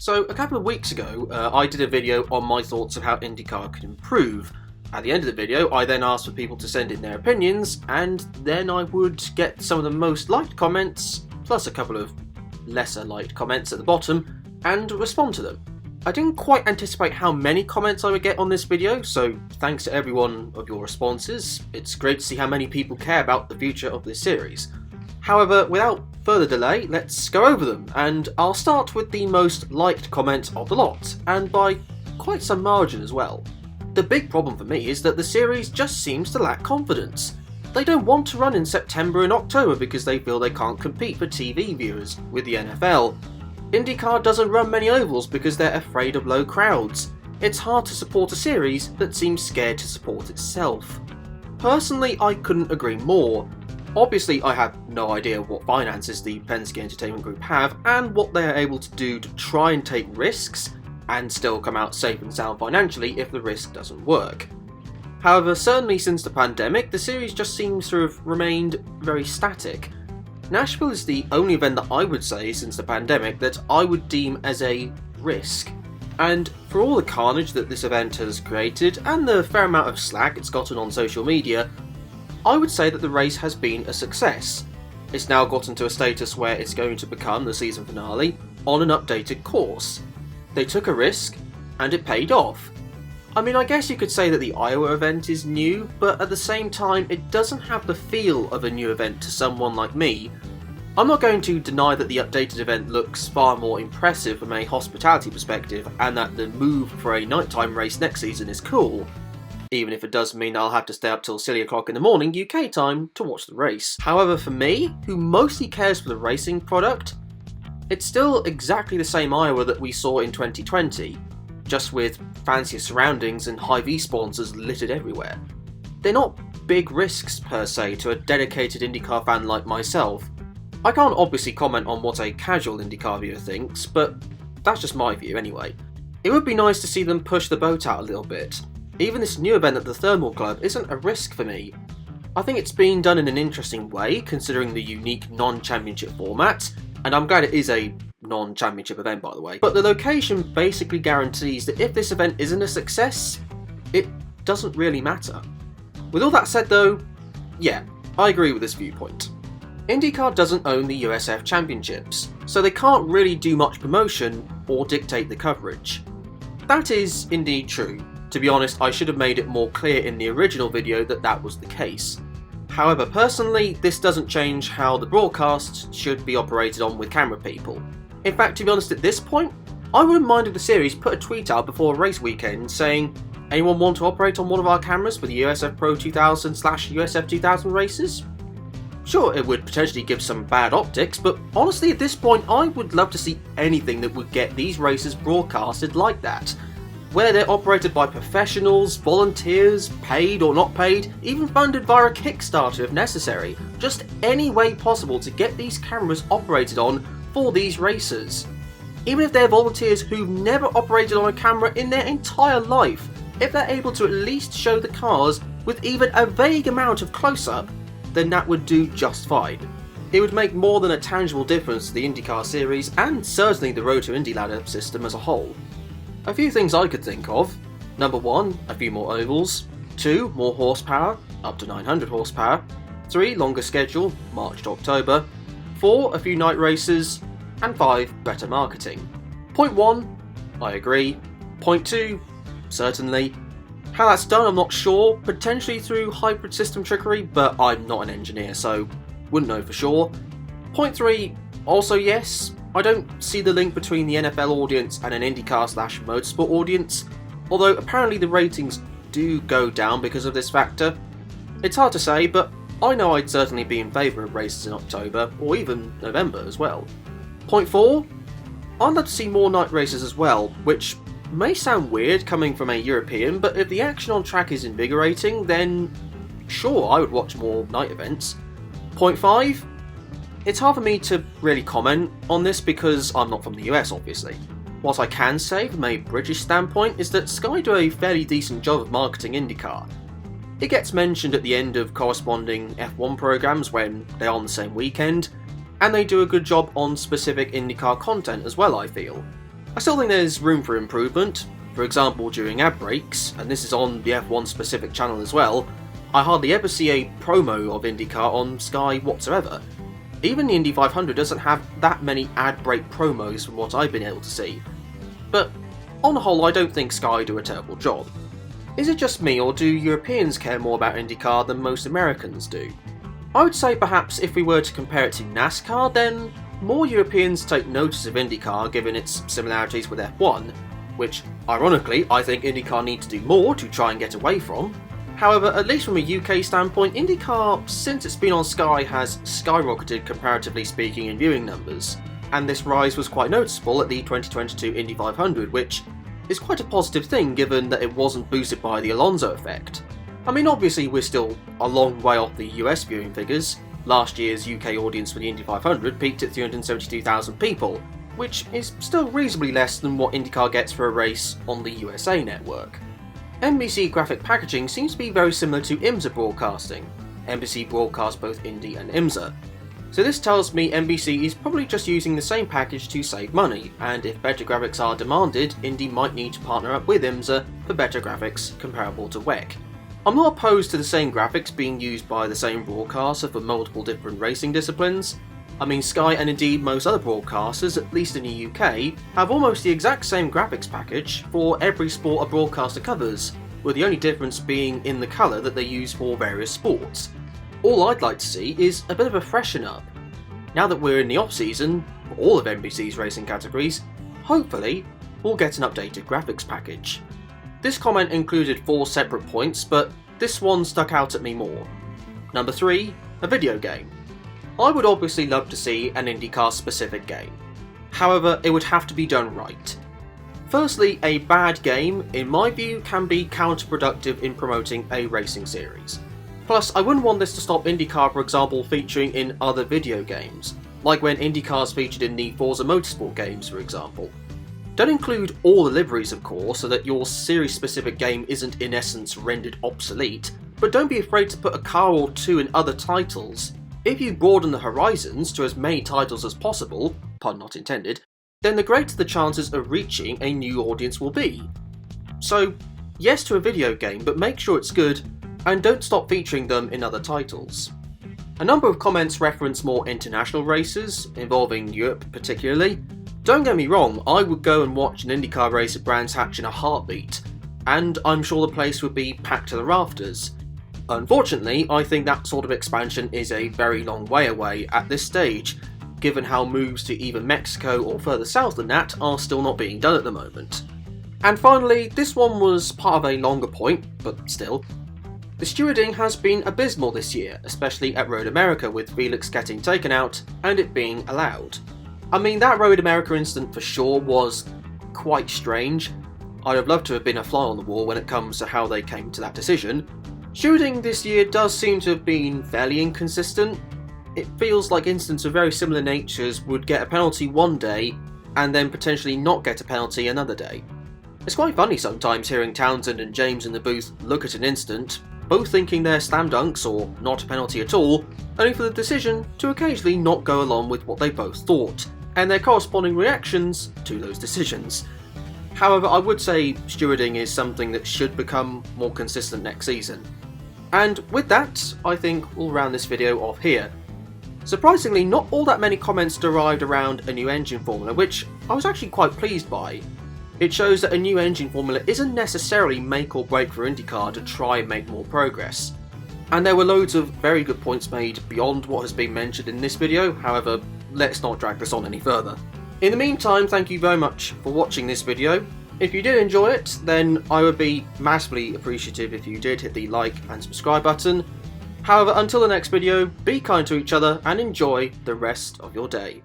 So a couple of weeks ago, I did a video on my thoughts of how Indycar could improve. At the end of the video, I then asked for people to send in their opinions, and then I would get some of the most liked comments, plus a couple of lesser liked comments at the bottom, and respond to them. I didn't quite anticipate how many comments I would get on this video, so thanks to every one of your responses. It's great to see how many people care about the future of this series. However, without further delay, let's go over them, and I'll start with the most liked comment of the lot, and by quite some margin as well. The big problem for me is that the series just seems to lack confidence. They don't want to run in September and October because they feel they can't compete for TV viewers with the NFL. IndyCar doesn't run many ovals because they're afraid of low crowds. It's hard to support a series that seems scared to support itself. Personally, I couldn't agree more. Obviously, I have no idea what finances the Penske Entertainment Group have and what they are able to do to try and take risks and still come out safe and sound financially if the risk doesn't work. However, certainly since the pandemic, the series just seems to have remained very static. Nashville is the only event that I would say since the pandemic that I would deem as a risk. And for all the carnage that this event has created and the fair amount of slack it's gotten on social media, I would say that the race has been a success. It's now gotten to a status where it's going to become the season finale on an updated course. They took a risk, and it paid off. I mean, I guess you could say that the Iowa event is new, but at the same time it doesn't have the feel of a new event to someone like me. I'm not going to deny that the updated event looks far more impressive from a hospitality perspective, and that the move for a nighttime race next season is cool. Even if it does mean I'll have to stay up till silly o'clock in the morning UK time to watch the race. However, for me, who mostly cares for the racing product, it's still exactly the same Iowa that we saw in 2020, just with fancier surroundings and Hy-Vee sponsors littered everywhere. They're not big risks per se to a dedicated IndyCar fan like myself. I can't obviously comment on what a casual IndyCar viewer thinks, but that's just my view anyway. It would be nice to see them push the boat out a little bit. Even this new event at the Thermal Club isn't a risk for me. I think it's been done in an interesting way, considering the unique non-championship format, and I'm glad it is a non-championship event by the way, but the location basically guarantees that if this event isn't a success, it doesn't really matter. With all that said though, yeah, I agree with this viewpoint. IndyCar doesn't own the USF Championships, so they can't really do much promotion or dictate the coverage. That is indeed true. To be honest, I should have made it more clear in the original video that that was the case. However, personally, this doesn't change how the broadcast should be operated on with camera people. In fact, to be honest, at this point, I wouldn't mind if the series put a tweet out before a race weekend saying, anyone want to operate on one of our cameras for the USF Pro 2000 / USF2000 races? Sure, it would potentially give some bad optics, but honestly at this point I would love to see anything that would get these races broadcasted like that. Where they're operated by professionals, volunteers, paid or not paid, even funded via a Kickstarter if necessary. Just any way possible to get these cameras operated on for these racers. Even if they're volunteers who've never operated on a camera in their entire life, if they're able to at least show the cars with even a vague amount of close-up, then that would do just fine. It would make more than a tangible difference to the IndyCar series and certainly the Road to Indy ladder system as a whole. A few things I could think of. Number 1, a few more ovals. 2, more horsepower, up to 900 horsepower. 3, longer schedule, March to October. 4, a few night races. And 5, better marketing. Point 1, I agree. Point 2, certainly. How that's done I'm not sure, potentially through hybrid system trickery, but I'm not an engineer so wouldn't know for sure. Point 3, also yes. I don't see the link between the NFL audience and an IndyCar / motorsport audience, although apparently the ratings do go down because of this factor. It's hard to say, but I know I'd certainly be in favour of races in October, or even November as well. Point 4, I'd love to see more night races as well, which may sound weird coming from a European, but if the action on track is invigorating, then sure, I would watch more night events. Point 5, it's hard for me to really comment on this because I'm not from the US obviously. What I can say from a British standpoint is that Sky do a fairly decent job of marketing IndyCar. It gets mentioned at the end of corresponding F1 programs when they're on the same weekend, and they do a good job on specific IndyCar content as well, I feel. I still think there's room for improvement. For example, during ad breaks, and this is on the F1 specific channel as well, I hardly ever see a promo of IndyCar on Sky whatsoever. Even the Indy 500 doesn't have that many ad break promos from what I've been able to see. But on the whole, I don't think Sky do a terrible job. Is it just me, or do Europeans care more about IndyCar than most Americans do? I would say perhaps if we were to compare it to NASCAR, then more Europeans take notice of IndyCar given its similarities with F1, which, ironically, I think IndyCar need to do more to try and get away from. However, at least from a UK standpoint, IndyCar, since it's been on Sky, has skyrocketed comparatively speaking in viewing numbers, and this rise was quite noticeable at the 2022 Indy 500, which is quite a positive thing given that it wasn't boosted by the Alonso effect. I mean, obviously we're still a long way off the US viewing figures. Last year's UK audience for the Indy 500 peaked at 372,000 people, which is still reasonably less than what IndyCar gets for a race on the USA network. NBC graphic packaging seems to be very similar to IMSA broadcasting. NBC broadcasts both Indy and IMSA. So this tells me NBC is probably just using the same package to save money, and if better graphics are demanded, Indy might need to partner up with IMSA for better graphics comparable to WEC. I'm not opposed to the same graphics being used by the same broadcaster for multiple different racing disciplines. I mean, Sky and indeed most other broadcasters, at least in the UK, have almost the exact same graphics package for every sport a broadcaster covers, with the only difference being in the colour that they use for various sports. All I'd like to see is a bit of a freshen up. Now that we're in the off-season, for all of NBC's racing categories, hopefully we'll get an updated graphics package. This comment included 4 separate points, but this one stuck out at me more. Number 3, a video game. I would obviously love to see an IndyCar specific game. However, it would have to be done right. Firstly, a bad game, in my view, can be counterproductive in promoting a racing series. Plus, I wouldn't want this to stop IndyCar, for example, featuring in other video games, like when IndyCar's featured in the Forza Motorsport games, for example. Don't include all the liveries, of course, so that your series-specific game isn't in essence rendered obsolete, but don't be afraid to put a car or two in other titles. If you broaden the horizons to as many titles as possible, pun not intended, then the greater the chances of reaching a new audience will be. So, yes to a video game, but make sure it's good, and don't stop featuring them in other titles. A number of comments reference more international races, involving Europe particularly. Don't get me wrong, I would go and watch an IndyCar race at Brands Hatch in a heartbeat, and I'm sure the place would be packed to the rafters. Unfortunately, I think that sort of expansion is a very long way away at this stage, given how moves to either Mexico or further south than that are still not being done at the moment. And finally, this one was part of a longer point, but still. The stewarding has been abysmal this year, especially at Road America with Felix getting taken out and it being allowed. I mean, that Road America incident for sure was quite strange. I'd have loved to have been a fly on the wall when it comes to how they came to that decision. Stewarding this year does seem to have been fairly inconsistent. It feels like incidents of very similar natures would get a penalty one day and then potentially not get a penalty another day. It's quite funny sometimes hearing Townsend and James in the booth look at an incident, both thinking they're slam dunks or not a penalty at all, only for the decision to occasionally not go along with what they both thought, and their corresponding reactions to those decisions. However, I would say stewarding is something that should become more consistent next season. And with that, I think we'll round this video off here. Surprisingly, not all that many comments derived around a new engine formula, which I was actually quite pleased by. It shows that a new engine formula isn't necessarily make or break for IndyCar to try and make more progress. And there were loads of very good points made beyond what has been mentioned in this video, however, let's not drag this on any further. In the meantime, thank you very much for watching this video. If you did enjoy it, then I would be massively appreciative if you did hit the like and subscribe button. However, until the next video, be kind to each other and enjoy the rest of your day.